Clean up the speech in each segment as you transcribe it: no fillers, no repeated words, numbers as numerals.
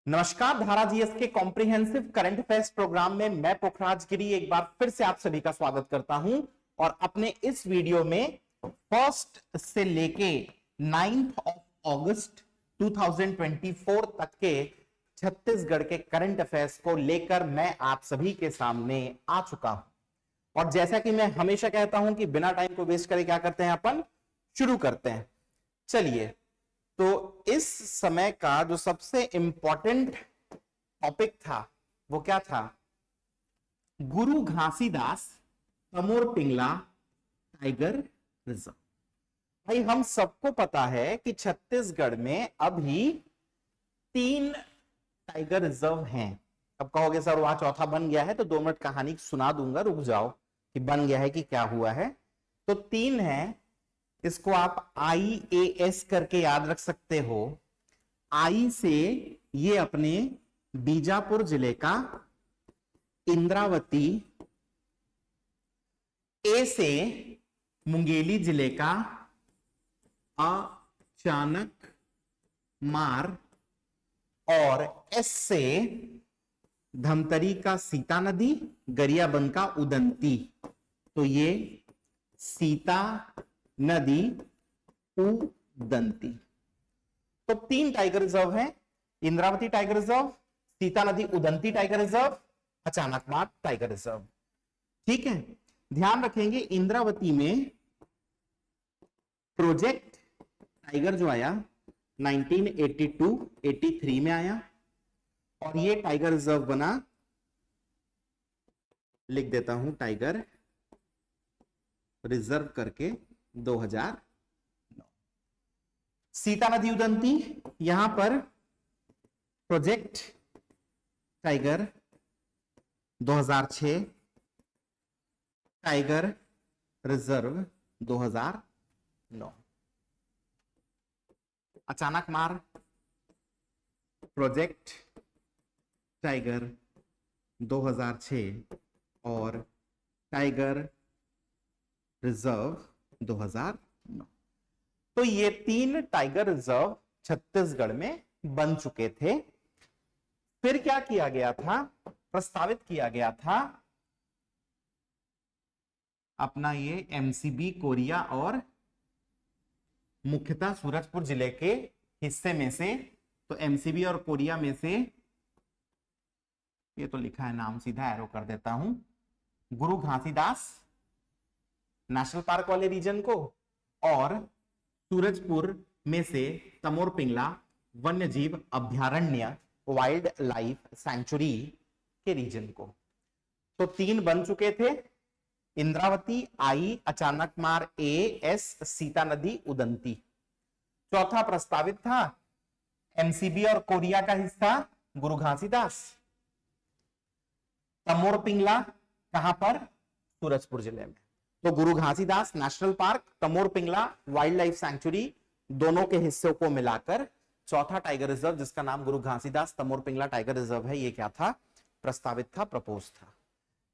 नमस्कार। धारा जीएस के कॉम्प्रिहेंसिव करंट अफेयर्स प्रोग्राम में मैं पोखराज गिरी एक बार फिर से आप सभी का स्वागत करता हूं और अपने इस वीडियो में 1 से लेके 9 अगस्त 2024 तक के छत्तीसगढ़ के करंट अफेयर्स को लेकर मैं आप सभी के सामने आ चुका हूं। और जैसा कि मैं हमेशा कहता हूं कि बिना टाइम को वेस्ट करे क्या करते हैं, अपन शुरू करते हैं। चलिए, तो इस समय का जो सबसे इंपॉर्टेंट टॉपिक था वो क्या था? गुरु घासीदास तमोर पिंगला टाइगर रिजर्व। भाई, हम सबको पता है कि छत्तीसगढ़ में अभी 3 टाइगर रिजर्व हैं। अब कहोगे सर वहां चौथा बन गया है, तो 2 मिनट कहानी सुना दूंगा, रुक जाओ कि बन गया है कि क्या हुआ है। तो 3 है, इसको आप IAS करके याद रख सकते हो। आई से ये अपने बीजापुर जिले का इंद्रावती, ए से मुंगेली जिले का अचानक मार और एस से धमतरी का सीता नदी, गरियाबंद का उदंती। तो ये सीता नदी उदंती। तो 3 टाइगर रिजर्व हैं, इंद्रावती टाइगर रिजर्व, सीता नदी Udanti tiger reserve, Achanakmar tiger reserve. ठीक है, ध्यान रखेंगे इंद्रावती में प्रोजेक्ट टाइगर जो आया 1982-83 में आया और ये टाइगर रिजर्व बना, लिख देता हूं टाइगर रिजर्व करके 2009। सीता नदी उदंती यहां पर प्रोजेक्ट टाइगर 2006, टाइगर रिजर्व 2009। अचानक मार प्रोजेक्ट टाइगर 2006 और टाइगर रिजर्व 2009। तो ये 3 टाइगर रिजर्व छत्तीसगढ़ में बन चुके थे। फिर क्या किया गया था? प्रस्तावित किया गया था अपना ये MCB कोरिया और मुख्यतः सूरजपुर जिले के हिस्से में से। तो MCB और कोरिया में से, ये तो लिखा है नाम, सीधा एरो कर देता हूं, गुरु घासीदास नेशनल पार्क वाले रीजन को और सूरजपुर में से तमोर पिंगला वन्यजीव अभ्यारण्य वाइल्ड लाइफ सैंक्चुरी के रीजन को। तो 3 बन चुके थे, इंद्रावती, आई, अचानकमार, एस, सीता नदी उदंती। चौथा प्रस्तावित था MCB और कोरिया का हिस्सा गुरु घासीदास, तमोर पिंगला कहां पर? सूरजपुर जिले में। तो Guru Ghasidas national park, Tamor Pingla wildlife sanctuary, दोनों के हिस्सों को मिलाकर चौथा टाइगर रिजर्व, जिसका नाम गुरु घासीदास तमोर पिंगला टाइगर रिजर्व है, ये क्या था? प्रस्तावित था, प्रपोज था।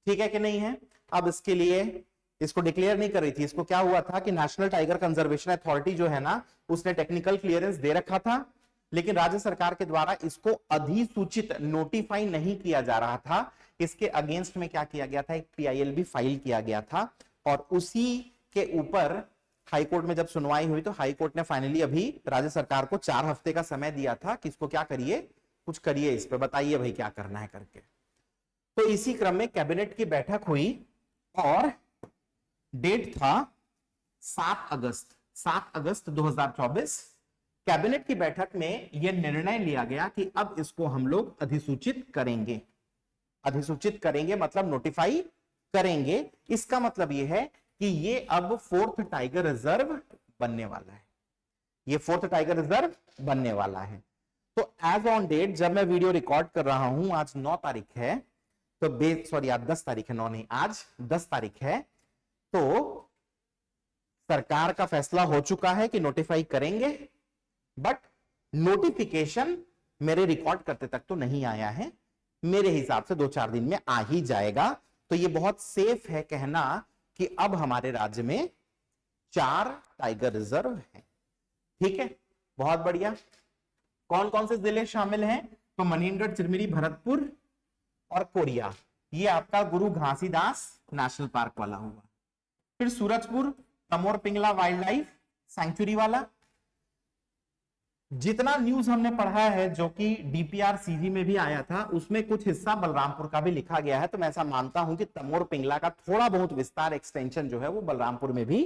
ठीक है कि नहीं है? अब इसके लिए इसको डिक्लेयर नहीं कर रही थी, इसको क्या हुआ था कि नेशनल टाइगर कंजर्वेशन अथॉरिटी जो है ना, उसने टेक्निकल क्लियरेंस दे रखा था, लेकिन राज्य सरकार के द्वारा इसको अधिसूचित नोटिफाई नहीं किया जा रहा था। इसके अगेंस्ट में क्या किया गया था? एक PIL भी फाइल किया गया था और उसी के ऊपर हाईकोर्ट में जब सुनवाई हुई तो हाईकोर्ट ने फाइनली अभी राज्य सरकार को 4 हफ्ते का समय दिया था कि इसको क्या करिए, कुछ करिए, इस पे बताइए भाई क्या करना है करके। तो इसी क्रम में कैबिनेट की बैठक हुई और डेट था 7 अगस्त 2024। कैबिनेट की बैठक में यह निर्णय लिया गया कि अब इसको हम लोग अधिसूचित करेंगे। अधिसूचित करेंगे मतलब नोटिफाई करेंगे। इसका मतलब यह है कि ये अब 4th टाइगर रिजर्व बनने वाला है। ये 4th टाइगर रिजर्व बनने वाला है। तो एज ऑन डेट, जब मैं वीडियो रिकॉर्ड कर रहा हूं, आज 9 तारीख है, तो सॉरी आज 10 तारीख है, 9 नहीं, आज 10 तारीख है। तो सरकार का फैसला हो चुका है कि नोटिफाई करेंगे, बट नोटिफिकेशन मेरे रिकॉर्ड करते तक तो नहीं आया है। मेरे हिसाब से 2-4 दिन में आ ही जाएगा। तो ये बहुत सेफ है कहना कि अब हमारे राज्य में 4 टाइगर रिजर्व हैं। ठीक है, बहुत बढ़िया। कौन कौन से जिले शामिल हैं? तो मनीनगढ़, चिरमिरी, भरतपुर और कोरिया, ये आपका गुरु घासीदास नेशनल पार्क वाला हुआ। फिर Surajpur Tamor Pingla wildlife sanctuary वाला। जितना न्यूज हमने पढ़ा है जो कि डीपीआर सीजी में भी आया था, उसमें कुछ हिस्सा बलरामपुर का भी लिखा गया है, तो मैं ऐसा मानता हूं कि तमोर पिंगला का थोड़ा बहुत विस्तार एक्सटेंशन जो है वो बलरामपुर में भी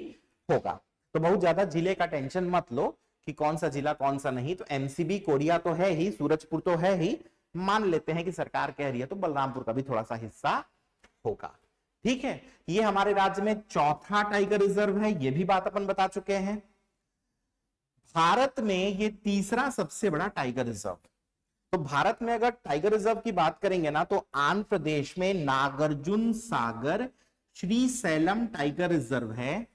होगा। तो बहुत ज्यादा जिले का टेंशन मत लो कि कौन सा जिला कौन सा नहीं। तो एमसीबी कोरिया तो है ही, सूरजपुर तो है ही, मान लेते हैं कि सरकार कह रही है तो बलरामपुर का भी थोड़ा सा हिस्सा होगा। ठीक है, ये हमारे राज्य में चौथा टाइगर रिजर्व है, ये भी बात अपन बता चुके हैं। भारत में ये तीसरा सबसे बड़ा टाइगर रिजर्व। तो भारत में अगर टाइगर रिजर्व की बात करेंगे ना, तो आंध्र प्रदेश में नागार्जुन सागर श्रीशैलम टाइगर रिजर्व है,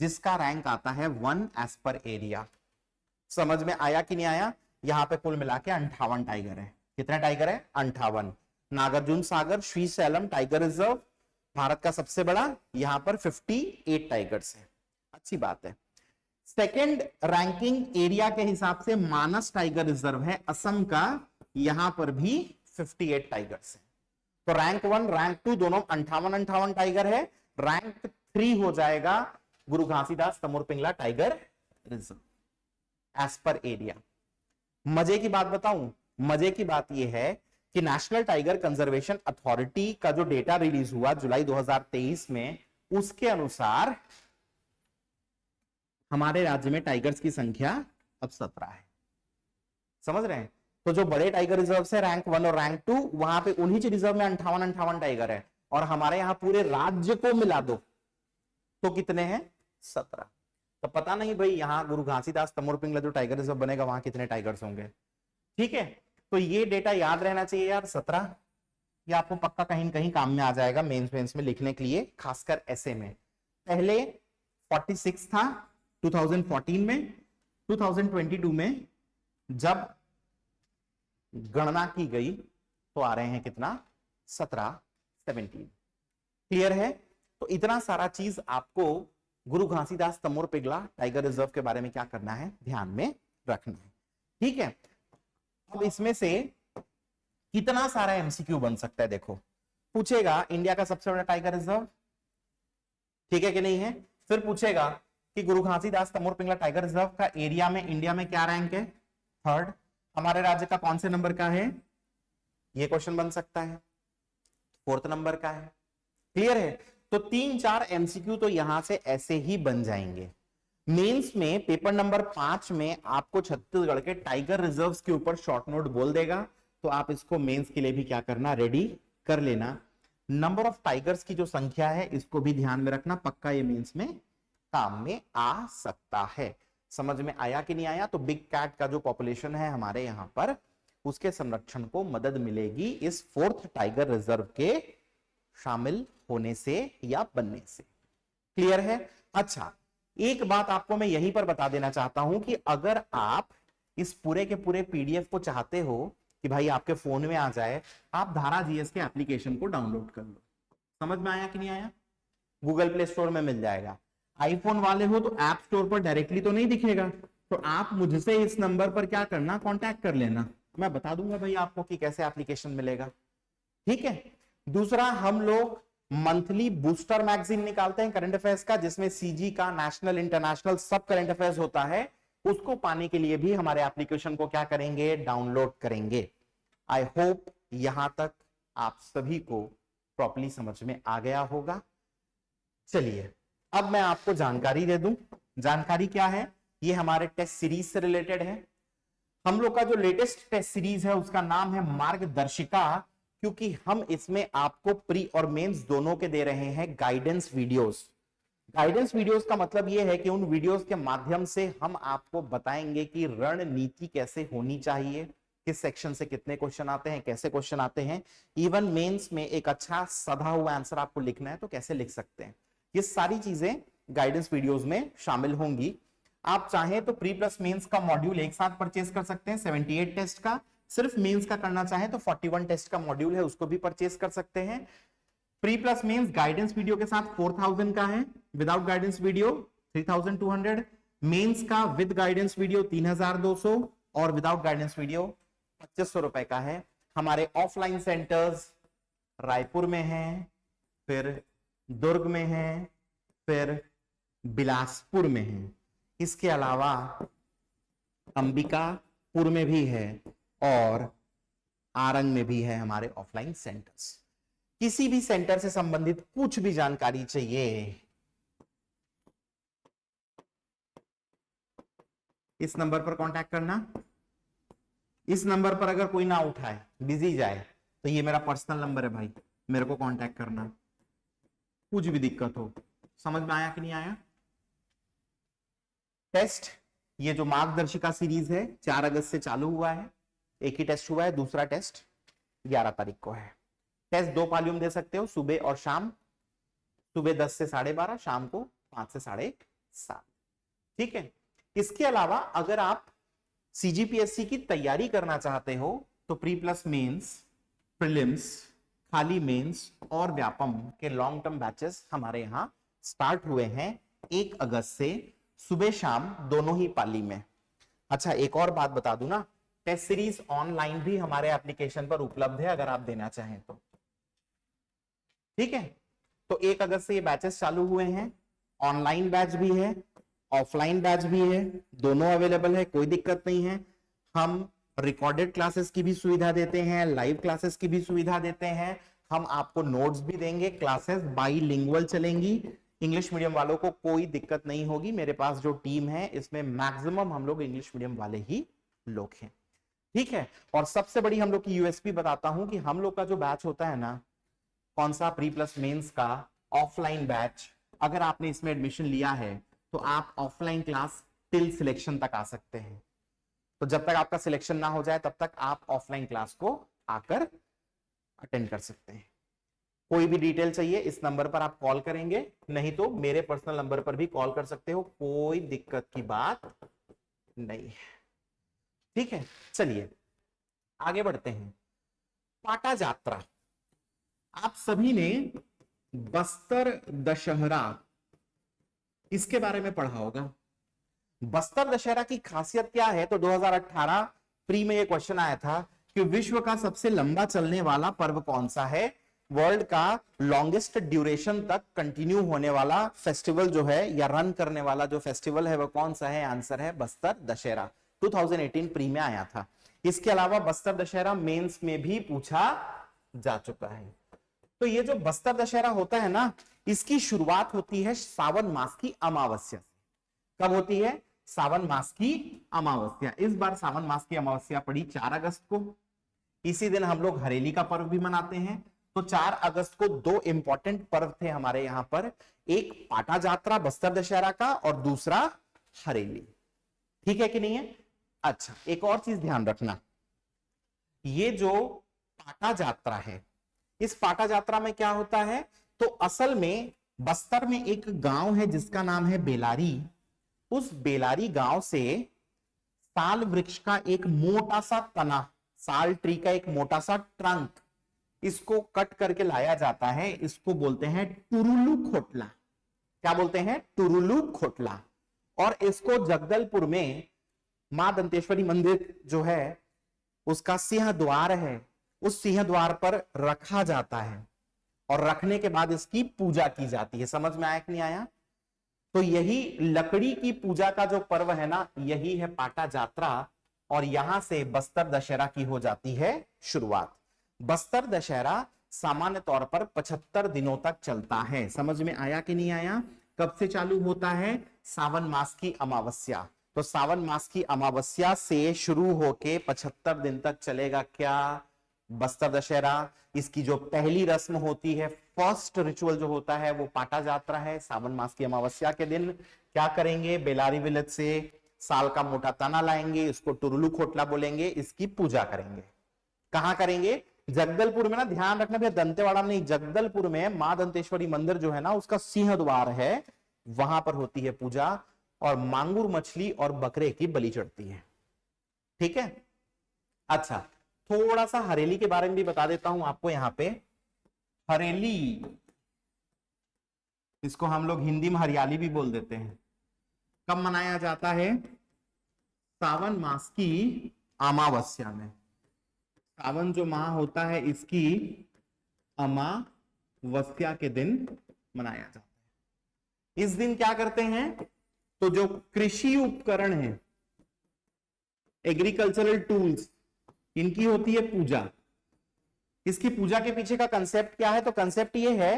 जिसका रैंक आता है 1 एज पर एरिया। समझ में आया कि नहीं आया? यहां पे कुल मिला के 58 टाइगर है। कितने टाइगर है? 58। नागार्जुन सागर श्रीशैलम टाइगर रिजर्व भारत का सबसे बड़ा, यहां पर 58 टाइगर्स है। अच्छी बात है। सेकंड रैंकिंग एरिया के हिसाब से मानस टाइगर रिजर्व है असम का, यहां पर भी 58 टाइगर्स है। तो रैंक 1 रैंक 2 दोनों 58 टाइगर है। रैंक 3 हो जाएगा Guru Ghasidas Tamor Pingla tiger reserve edge पर एरिया। मजे की बात बताऊं, मजे की बात यह है कि नेशनल टाइगर कंजर्वेशन अथॉरिटी का जो डेटा रिलीज हुआ जुलाई 2023 में, उसके अनुसार हमारे राज्य में टाइगर्स की संख्या अब 17 है। समझ रहे हैं? तो जो बड़े टाइगर रिजर्व है रैंक 1 और रैंक 2, वहां पे उन्हीं रिजर्व में 58 टाइगर है, और हमारे यहां पूरे राज्य को मिला दो तो कितने हैं? 17। तो पता नहीं भाई यहां गुरु घासीदास तमोर पिंगला जो टाइगर रिजर्व बनेगा वहां कितने टाइगर्स होंगे। ठीक है, तो ये डेटा याद रहना चाहिए यार, 17। ये आपको पक्का कहीं कहीं काम में आ जाएगा मेंस में लिखने के लिए, खासकर ऐसे में। पहले 46 था 2014 में, 2022 में जब गणना की गई तो आ रहे हैं कितना? 17, 17। क्लियर है? तो इतना सारा चीज आपको गुरु घासीदास तमोर पिंगला टाइगर रिजर्व के बारे में क्या करना है? ध्यान में रखना है। ठीक है, अब इसमें से कितना सारा एमसीक्यू बन सकता है? देखो, पूछेगा इंडिया का सबसे बड़ा टाइगर रिजर्व, ठीक है कि नहीं है? फिर पूछेगा कि गुरु घासीदास तमोर पिंगला टाइगर रिजर्व का एरिया में इंडिया में क्या रैंक है? 3rd। हमारे राज्य का कौन से नंबर का है? ये क्वेश्चन बन सकता है। 4th नंबर का है। क्लियर है? तो 3-4 एमसीक्यू तो यहां से ऐसे ही बन जाएंगे। मेंस में पेपर नंबर 5 में आपको छत्तीसगढ़ के टाइगर रिजर्व्स के ऊपर शॉर्ट नोट बोल देगा, तो आप इसको मेंस के लिए भी क्या करना? रेडी कर लेना। नंबर ऑफ टाइगर्स की जो संख्या है इसको भी ध्यान में रखना, पक्का ये मेंस में काम में आ सकता है। समझ में आया कि नहीं आया? तो बिग कैट का जो पॉपुलेशन है हमारे यहां पर, उसके संरक्षण को मदद मिलेगी इस 4th टाइगर रिजर्व के शामिल होने से या बनने से। क्लियर है? अच्छा, एक बात आपको मैं यहीं पर बता देना चाहता हूं कि अगर आप इस पूरे के पूरे पीडीएफ को चाहते हो कि भाई आपके फोन में आ जाए, आप धारा जीएस के एप्लीकेशन को डाउनलोड कर लो। समझ में आया कि नहीं आया? गूगल प्ले स्टोर में मिल जाएगा। आईफोन वाले हो तो ऐप स्टोर पर डायरेक्टली तो नहीं दिखेगा, तो आप मुझसे इस नंबर पर क्या करना? कांटेक्ट कर लेना, मैं बता दूंगा भाई आपको कि कैसे एप्लीकेशन मिलेगा। ठीक है? दूसरा, हम लोग मंथली बूस्टर मैगजीन निकालते हैं करंट अफेयर्स का, जिसमें सीजी का नेशनल इंटरनेशनल सब करंट अफेयर्स होता है। उसको पाने के लिए भी हमारे एप्लीकेशन को क्या करेंगे? डाउनलोड करेंगे। आई होप यहां तक आप सभी को प्रॉपर्ली समझ में आ गया होगा। चलिए, अब मैं आपको जानकारी दे दूं। जानकारी क्या है? ये हमारे टेस्ट सीरीज से रिलेटेड है। हम लोग का जो लेटेस्ट टेस्ट सीरीज है उसका नाम है मार्गदर्शिका, क्योंकि हम इसमें आपको प्री और मेंस दोनों के दे रहे हैं गाइडेंस वीडियोस। गाइडेंस वीडियोस का मतलब यह है कि उन वीडियोस के माध्यम से हम आपको बताएंगे कि रणनीति कैसे होनी चाहिए, किस सेक्शन से कितने क्वेश्चन आते हैं, कैसे क्वेश्चन आते हैं। इवन मेंस में एक अच्छा सधा हुआ आंसर आपको लिखना है तो कैसे लिख सकते हैं। ये सारी चीजें गाइडेंस वीडियोस में शामिल होंगी। आप चाहें तो प्री प्लस मेंस का मॉड्यूल एक साथ परचेज कर सकते हैं 78 टेस्ट का। सिर्फ मेंस का करना चाहें तो 41 टेस्ट का मॉड्यूल है, उसको भी परचेज कर सकते हैं। Pre plus mains guidance video के साथ 4000 का है, विदाउट गाइडेंस वीडियो 3200, मेंस का विद गाइडेंस वीडियो 3200 और विदाउट गाइडेंस वीडियो 2500 रुपए का है। हमारे ऑफलाइन सेंटर्स रायपुर में हैं, फिर दुर्ग में हैं, फिर बिलासपुर में हैं। इसके अलावा अंबिकापुर में भी है और आरंग में भी है हमारे ऑफलाइन सेंटर्स। किसी भी सेंटर से संबंधित कुछ भी जानकारी चाहिए, इस नंबर पर कांटेक्ट करना। इस नंबर पर अगर कोई ना उठाए, बिजी जाए, तो ये मेरा पर्सनल नंबर है भाई, मेरे को कांटेक्ट करना, कुछ भी दिक्कत हो। समझ में आया कि नहीं आया? टेस्ट, ये जो मार्गदर्शिका सीरीज है 4 अगस्त से चालू हुआ है। एक ही टेस्ट हुआ है, दूसरा टेस्ट 11 तारीख को है। टेस्ट 2 पालियों में दे सकते हो, सुबह और शाम। सुबह 10 से 12:30, शाम को 5 से 7:30। ठीक है। इसके अलावा अगर आप सीजीपीएससी की तैयारी करना चाहते हो तो प्री प्लस मेंस, प्रीलिम्स, खाली मेंस और व्यापम के लॉन्ग टर्म बैचेस हमारे यहां स्टार्ट हुए हैं 1 अगस्त से, सुबह शाम दोनों ही पाली में। अच्छा, एक और बात बता दूं ना, टेस्ट सीरीज ऑनलाइन भी हमारे एप्लीकेशन पर उपलब्ध है अगर आप देना चाहें तो। ठीक है, तो 1 अगस्त से ये बैचेस चालू हुए हैं। ऑनलाइन बैच भी है, ऑफलाइन बैच भी है, दोनों अवेलेबल है, कोई दिक्कत नहीं है। हम रिकॉर्डेड क्लासेस की भी सुविधा देते हैं, लाइव क्लासेस की भी सुविधा देते हैं। हम आपको नोट्स भी देंगे, क्लासेस बाईलिंगुअल चलेंगी, इंग्लिश मीडियम वालों को कोई दिक्कत नहीं होगी। मेरे पास जो टीम है इसमें मैक्सिमम हम लोग इंग्लिश मीडियम वाले ही लोग हैं। ठीक है, और सबसे बड़ी हम लोग की यूएसपी बताता हूं कि हम लोग का जो बैच होता है ना, कौन सा, प्री प्लस मेंस का ऑफलाइन बैच, अगर आपने इसमें एडमिशन लिया है तो आप ऑफलाइन क्लास टिल सिलेक्शन तक आ सकते हैं। तो जब तक आपका सिलेक्शन ना हो जाए तब तक आप ऑफलाइन क्लास को आकर अटेंड कर सकते हैं। कोई भी डिटेल चाहिए इस नंबर पर आप कॉल करेंगे, नहीं तो मेरे पर्सनल नंबर पर भी कॉल कर सकते हो, कोई दिक्कत की बात नहीं है। ठीक है, चलिए आगे बढ़ते हैं। पाटा यात्रा, आप सभी ने बस्तर दशहरा इसके बारे में पढ़ा होगा। बस्तर दशहरा की खासियत क्या है? तो 2018 प्री में ये क्वेश्चन आया था कि विश्व का सबसे लंबा चलने वाला पर्व कौन सा है, वर्ल्ड का लॉन्गेस्ट ड्यूरेशन तक कंटिन्यू होने वाला फेस्टिवल जो है या रन करने वाला जो फेस्टिवल है वो कौन सा है? आंसर है बस्तर दशहरा। 2018 प्री में आया था। इसके अलावा बस्तर दशहरा मेंस में भी पूछा जा चुका है। तो ये जो बस्तर दशहरा होता है ना, इसकी शुरुआत होती है सावन मास की अमावस्या से। कब होती है? सावन मास की अमावस्या। इस बार सावन मास की अमावस्या पड़ी 4 अगस्त को। इसी दिन हम लोग हरेली का पर्व भी मनाते हैं। तो 4 अगस्त को 2 इंपॉर्टेंट पर्व थे हमारे यहां पर, एक पाटा यात्रा बस्तर दशहरा का और दूसरा हरेली। ठीक है कि नहीं है? अच्छा, एक और चीज ध्यान रखना, ये जो पाटा यात्रा है, इस पाटा यात्रा में क्या होता है? तो असल में बस्तर में एक गांव है जिसका नाम है बेलारी। उस बेलारी गांव से साल वृक्ष का एक मोटा सा तना, साल ट्री का एक मोटा सा ट्रंक, इसको कट करके लाया जाता है। इसको बोलते हैं टुरुलू खोटला। क्या बोलते हैं? टुरुलू खोटला। और इसको जगदलपुर में मां दंतेश्वरी मंदिर जो है उसका सिंह द्वार है, उस सिंह द्वार पर रखा जाता है और रखने के बाद इसकी पूजा की जाती है। समझ में आया कि नहीं आया? तो यही लकड़ी की पूजा का जो पर्व है ना, यही है पाटा यात्रा, और यहां से बस्तर दशहरा की हो जाती है शुरुआत। बस्तर दशहरा सामान्य तौर पर 75 दिनों तक चलता है। समझ में आया कि नहीं आया? कब से चालू होता है? सावन मास की अमावस्या। तो सावन मास की अमावस्या से शुरू होके 75 दिन तक चलेगा क्या? बस्तर दशहरा। इसकी जो पहली रस्म होती है, फर्स्ट रिचुअल जो होता है वो पाटा यात्रा है। सावन मास की अमावस्या के दिन क्या करेंगे? बेलारी विलेज से साल का मोटा तना लाएंगे, इसको टुरुलू खोटला बोलेंगे, इसकी पूजा करेंगे। कहां करेंगे? जगदलपुर में ना, ध्यान रखना भैया, दंतेवाड़ा में नहीं, जगदलपुर में मां दंतेश्वरी मंदिर जो है ना, उसका सिंह द्वार है, वहां पर होती है पूजा, और मांगुर मछली और बकरे की बलि चढ़ती है। ठीक है, अच्छा थोड़ा सा हरेली के बारे में भी बता देता हूं आपको। यहां पे हरेली, इसको हम लोग हिंदी में हरियाली भी बोल देते हैं, कब मनाया जाता है? सावन मास की अमावस्या में। सावन जो माह होता है इसकी अमावस्या के दिन मनाया जाता है। इस दिन क्या करते हैं, तो जो कृषि उपकरण है, एग्रीकल्चरल टूल्स, इनकी होती है पूजा। इसकी पूजा के पीछे का कंसेप्ट क्या है, तो कंसेप्ट ये है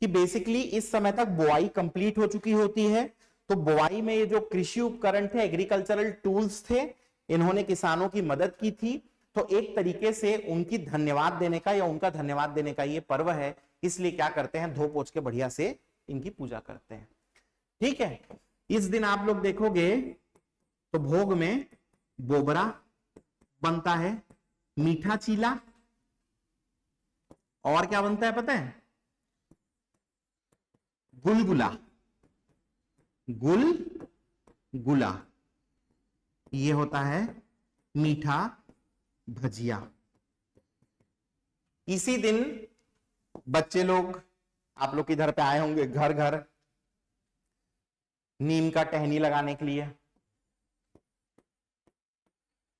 कि बेसिकली इस समय तक बुआई कंप्लीट हो चुकी होती है, तो बुआई में ये जो कृषि उपकरण थे, एग्रीकल्चरल टूल्स थे, इन्होंने किसानों की मदद की थी। तो एक तरीके से उनकी धन्यवाद देने का या उनका धन्यवाद देने का ये पर्व है, इसलिए क्या करते हैं, धो पोछ के बढ़िया से इनकी पूजा करते हैं। ठीक है, इस दिन आप लोग देखोगे तो भोग में बोबरा बनता है, मीठा चीला, और क्या बनता है पता है, गुलगुला, गुलगुला, ये होता है मीठा भजिया। इसी दिन बच्चे लोग, आप लोग इधर पे आए होंगे घर घर नीम का टहनी लगाने के लिए,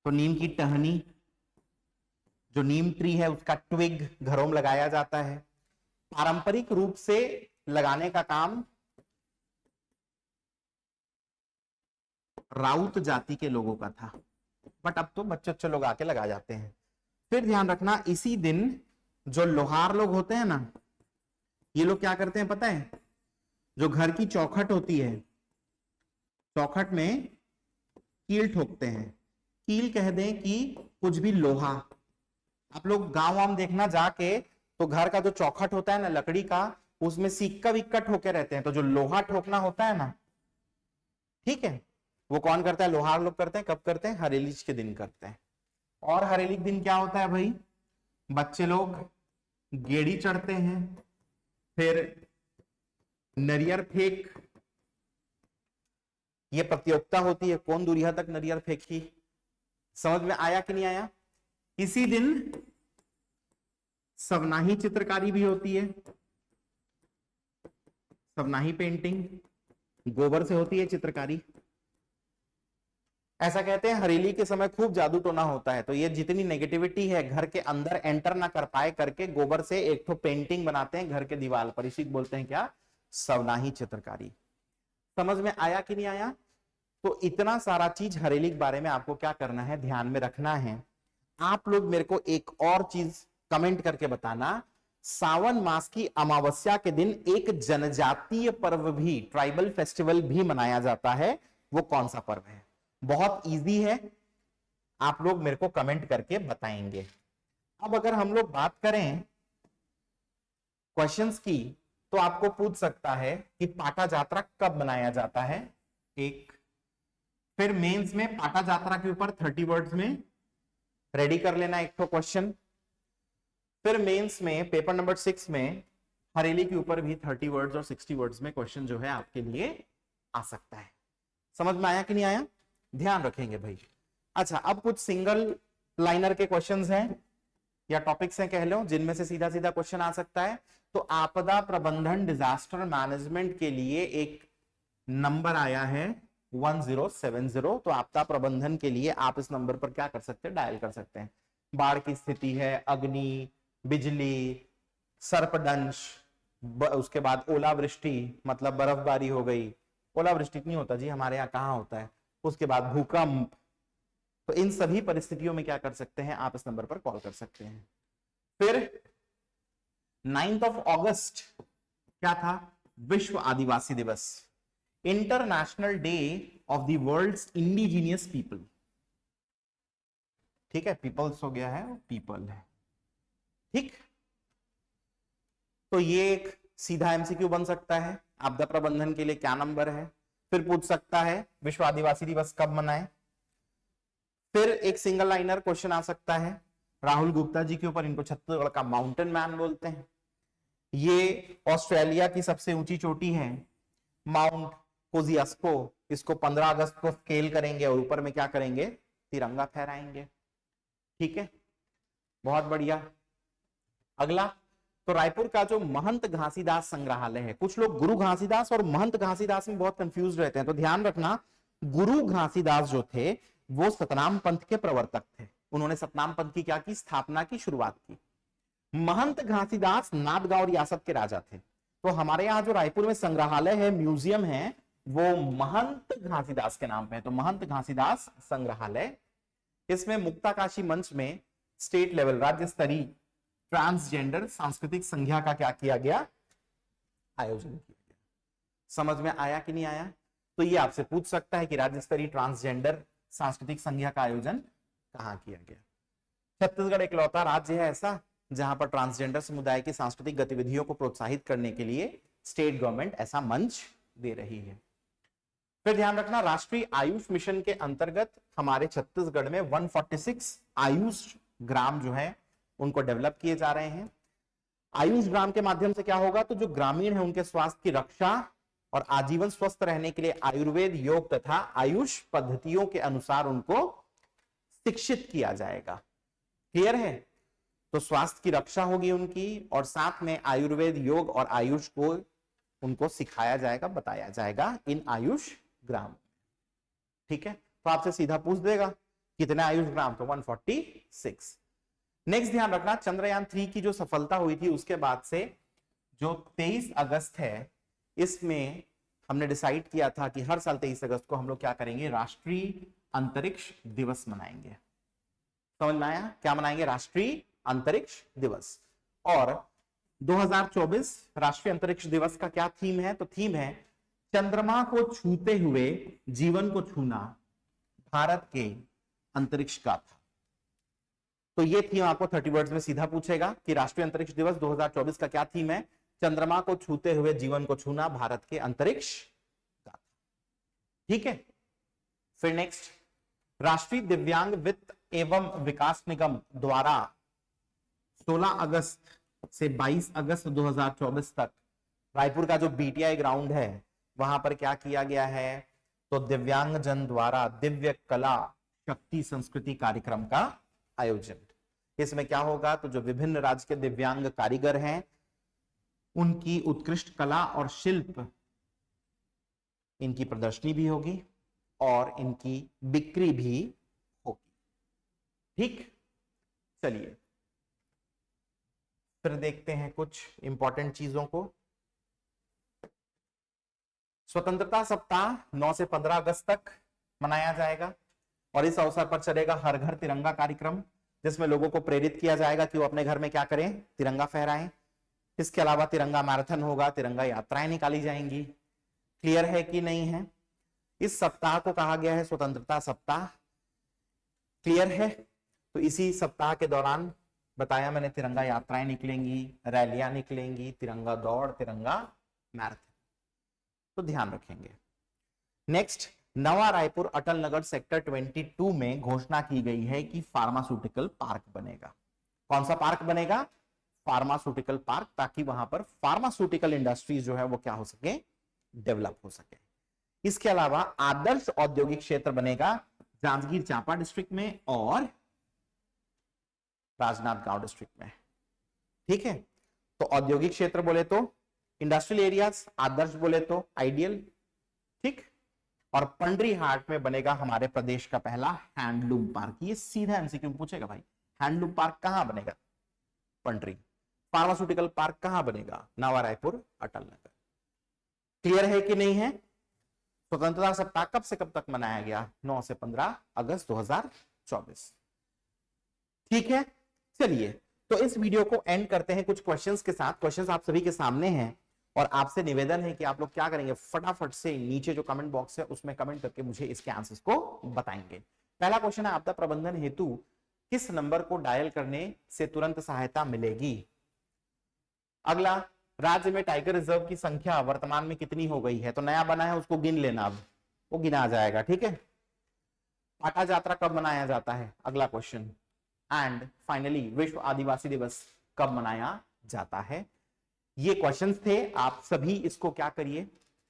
तो नीम की टहनी, जो नीम ट्री है उसका ट्विग घरों में लगाया जाता है। पारंपरिक रूप से लगाने का काम राउत जाति के लोगों का था, बट अब तो बच्चे लोग आके लगा जाते हैं। फिर ध्यान रखना, इसी दिन जो लोहार लोग होते हैं ना, ये लोग क्या करते हैं पता है, जो घर की चौखट होती है, चौखट में कील ठोकते हैं। कील कह दें कि कुछ भी लोहा, आप लोग गांव वाम देखना जाके, तो घर का जो चौखट होता है ना लकड़ी का, उसमें सिक्का विक्का ठोके रहते हैं, तो जो लोहा ठोकना होता है ना, ठीक है, वो कौन करता है, लोहार लोग करते हैं। कब करते हैं, हरेलीच के दिन करते हैं। और हरेली के दिन क्या होता है भाई, बच्चे लोग गेड़ी चढ़ते हैं, फिर नरियर फेंक, ये प्रतियोगिता होती है, कौन दूरिया तक नरियर फेंकी। समझ में आया कि नहीं आया। इसी दिन सवनाही चित्रकारी भी होती है, सवनाही पेंटिंग, गोबर से होती है चित्रकारी। ऐसा कहते हैं हरेली के समय खूब जादू टोना होता है, तो ये जितनी नेगेटिविटी है घर के अंदर एंटर ना कर पाए करके गोबर से एक तो पेंटिंग बनाते हैं घर के दीवार पर, इसी बोलते हैं क्या, सवनाही चित्रकारी। समझ में आया कि नहीं आया। तो इतना सारा चीज हरेली के बारे में आपको क्या करना है, ध्यान में रखना है। आप लोग मेरे को एक और चीज कमेंट करके बताना, सावन मास की अमावस्या के दिन एक जनजातीय पर्व भी, ट्राइबल फेस्टिवल भी मनाया जाता है, वो कौन सा पर्व है। बहुत इजी है, आप लोग मेरे को कमेंट करके बताएंगे। अब अगर हम लोग बात करें क्वेश्चंस की, तो आपको पूछ सकता है कि पाटा जात्रा कब मनाया जाता है, एक। फिर मेंस में पाटा जात्रा के ऊपर 30 वर्ड्स में रेडी कर लेना एक तो क्वेश्चन। फिर मेंस में पेपर नंबर 6 में हरेली के ऊपर भी 30 वर्ड्स और 60 वर्ड्स में क्वेश्चन जो है आपके लिए आ सकता है। समझ में आया कि नहीं आया, ध्यान रखेंगे भाई। अच्छा, अब कुछ सिंगल लाइनर के क्वेश्चंस हैं या टॉपिक्स हैं कह लो, जिनमें से सीधा सीधा क्वेश्चन आ सकता है। तो आपदा प्रबंधन, डिजास्टर मैनेजमेंट के लिए एक नंबर आया है 1070। तो आपदा प्रबंधन के लिए आप इस नंबर पर क्या कर सकते हैं, डायल कर सकते हैं। बाढ़ की स्थिति है, अग्नि, बिजली, सर्पदंश, उसके बाद ओलावृष्टि, मतलब बर्फबारी हो गई। ओलावृष्टि नहीं होता जी हमारे यहाँ, कहाँ होता है। उसके बाद भूकंप। तो इन सभी परिस्थितियों में क्या कर सकते हैं, आप इस नंबर पर कॉल कर सकते हैं। फिर 9 अगस्त क्या था, विश्व आदिवासी दिवस, international day of the world's indigenous people. ठीक है, पीपल्स हो गया है, पीपल है, ठीक। तो ये एक सीधा एमसीक्यू बन सकता है, आपदा प्रबंधन के लिए क्या नंबर है। फिर पूछ सकता है विश्व आदिवासी दिवस कब मनाएं। फिर एक सिंगल लाइनर क्वेश्चन आ सकता है राहुल गुप्ता जी के ऊपर, इनको छत्तीसगढ़ का माउंटेन मैन बोलते हैं। ये ऑस्ट्रेलिया की सबसे ऊंची चोटी है, माउंट कोजियास्को। इसको 15 अगस्त को स्केल करेंगे और ऊपर में क्या करेंगे, तिरंगा फहराएंगे। ठीक है, बहुत बढ़िया। अगला, तो रायपुर का जो महंत घासीदास संग्रहालय है, कुछ लोग गुरु घासीदास और महंत घासीदास में बहुत कंफ्यूज रहते हैं, तो ध्यान रखना, गुरु घासीदास जो थे वो सतनाम पंथ के प्रवर्तक थे, उन्होंने सतनाम पंथ की क्या की, स्थापना की, शुरुआत की। महंत घासीदास नांदगांव रियासत के राजा थे। तो हमारे यहाँ जो रायपुर में संग्रहालय है, म्यूजियम है, वो महंत घासीदास के नाम पे है। तो महंत घासीदास संग्रहालय। इसमें मुक्ताकाशी मंच में स्टेट लेवल, राज्य स्तरीय ट्रांसजेंडर सांस्कृतिक संध्या का क्या किया गया, आयोजन किया गया। समझ में आया कि नहीं आया? तो ये आपसे पूछ सकता है कि राज्य स्तरीय ट्रांसजेंडर सांस्कृतिक संध्या का आयोजन कहां किया गया। छत्तीसगढ़ इकलौता राज्य है ऐसा जहां पर ट्रांसजेंडर समुदाय की सांस्कृतिक गतिविधियों को प्रोत्साहित करने के लिए स्टेट गवर्नमेंट ऐसा मंच दे रही है। फिर ध्यान रखना, राष्ट्रीय आयुष मिशन के अंतर्गत हमारे छत्तीसगढ़ में 146 आयुष ग्राम जो है उनको डेवलप किए जा रहे हैं। आयुष ग्राम के माध्यम से क्या होगा, तो जो ग्रामीण है उनके स्वास्थ्य की रक्षा और आजीवन स्वस्थ रहने के लिए आयुर्वेद, योग तथा आयुष पद्धतियों के अनुसार उनको शिक्षित किया जाएगा। क्लियर है? तो स्वास्थ्य की रक्षा होगी उनकी और साथ में आयुर्वेद, योग और आयुष को उनको सिखाया जाएगा, बताया जाएगा इन आयुष ग्राम। ठीक है, तो आपसे सीधा पूछ देगा कितने आयुष ग्राम, तो 146। नेक्स्ट ध्यान रखना, चंद्रयान 3 की जो सफलता हुई थी उसके बाद से जो 23 अगस्त है, इसमें हमने डिसाइड किया था कि हर साल 23 अगस्त को हम लोग क्या करेंगे, राष्ट्रीय अंतरिक्ष दिवस मनाएंगे। समझ में आया? क्या मनाएंगे? राष्ट्रीय अंतरिक्ष दिवस। और 2024 राष्ट्रीय अंतरिक्ष दिवस का क्या थीम है, तो थीम है चंद्रमा को छूते हुए जीवन को छूना भारत के अंतरिक्ष का था। तो ये थीम आपको 30 वर्ड्स में सीधा पूछेगा कि राष्ट्रीय अंतरिक्ष दिवस 2024 का क्या थीम है, चंद्रमा को छूते हुए जीवन को छूना भारत के अंतरिक्ष का था। ठीक है, फिर नेक्स्ट, राष्ट्रीय दिव्यांग वित्त एवं विकास निगम द्वारा 16 अगस्त से 22 अगस्त 2024 तक रायपुर का जो बीटीआई ग्राउंड है वहां पर क्या किया गया है, तो दिव्यांग जन द्वारा दिव्य कला शक्ति संस्कृति कार्यक्रम का आयोजन। इसमें क्या होगा, तो जो विभिन्न राज्य के दिव्यांग कारीगर हैं उनकी उत्कृष्ट कला और शिल्प, इनकी प्रदर्शनी भी होगी और इनकी बिक्री भी होगी। ठीक, चलिए फिर देखते हैं कुछ इंपॉर्टेंट चीजों को। स्वतंत्रता सप्ताह 9 से 15 अगस्त तक मनाया जाएगा और इस अवसर पर चलेगा हर घर तिरंगा कार्यक्रम, जिसमें लोगों को प्रेरित किया जाएगा कि वो अपने घर में क्या करें, तिरंगा फहराएं। इसके अलावा तिरंगा मैराथन होगा, तिरंगा यात्राएं निकाली जाएंगी। क्लियर है कि नहीं है? इस सप्ताह को कहा गया है स्वतंत्रता सप्ताह। क्लियर है? तो इसी सप्ताह के दौरान बताया मैंने, तिरंगा यात्राएं निकलेंगी, रैलियां निकलेंगी, तिरंगा दौड़, तिरंगा मैराथन, तो ध्यान रखेंगे। नेक्स्ट, नवा रायपुर अटल नगर सेक्टर 22 में घोषणा की गई है कि फार्मास्यूटिकल पार्क बनेगा। कौन सा पार्क बनेगा? फार्मास्यूटिकल पार्क, ताकि वहां पर फार्मास्यूटिकल इंडस्ट्रीज जो है वो क्या हो सके, डेवलप हो सके। इसके अलावा आदर्श औद्योगिक क्षेत्र बनेगा जांजगीर चांपा डिस्ट्रिक्ट में और राजनांदगांव डिस्ट्रिक्ट में। ठीक है, तो औद्योगिक क्षेत्र बोले तो इंडस्ट्रियल एरियाज, आदर्श बोले तो आइडियल। ठीक, और पंडरी हाट में बनेगा हमारे प्रदेश का पहला हैंडलूम पार्क। ये सीधा एमसीक्यू पूछेगा भाई, हैंडलूम पार्क कहां बनेगा? पंडरी। फार्मास्यूटिकल पार्क कहां बनेगा? नवा रायपुर अटल नगर। क्लियर है कि नहीं है? स्वतंत्रता सप्ताह कब से कब तक मनाया गया? 9 से 15 अगस्त 2024। ठीक है, चलिए तो इस वीडियो को एंड करते हैं कुछ क्वेश्चंस के साथ। क्वेश्चंस आप सभी के सामने हैं और आपसे निवेदन है कि आप लोग क्या करेंगे, फटाफट से नीचे जो कमेंट बॉक्स है उसमें कमेंट करके मुझे इसके आंसर्स को बताएंगे। पहला क्वेश्चन है, आपदा प्रबंधन हेतु किस नंबर को डायल करने से तुरंत सहायता मिलेगी? अगला, राज्य में टाइगर रिजर्व की संख्या वर्तमान में कितनी हो गई है? तो नया बना है उसको गिन लेना, अब वो गिना जाएगा। ठीक है, पाटा यात्रा कब मनाया जाता है? अगला क्वेश्चन। एंड फाइनली, विश्व आदिवासी दिवस कब मनाया जाता है? ये क्वेश्चंस थे। आप सभी इसको क्या करिए,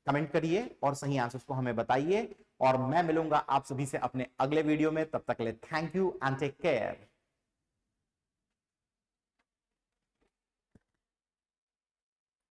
कमेंट करिए और सही आंसर्स को हमें बताइए और मैं मिलूंगा आप सभी से अपने अगले वीडियो में। तब तक के लिए thank you and take care.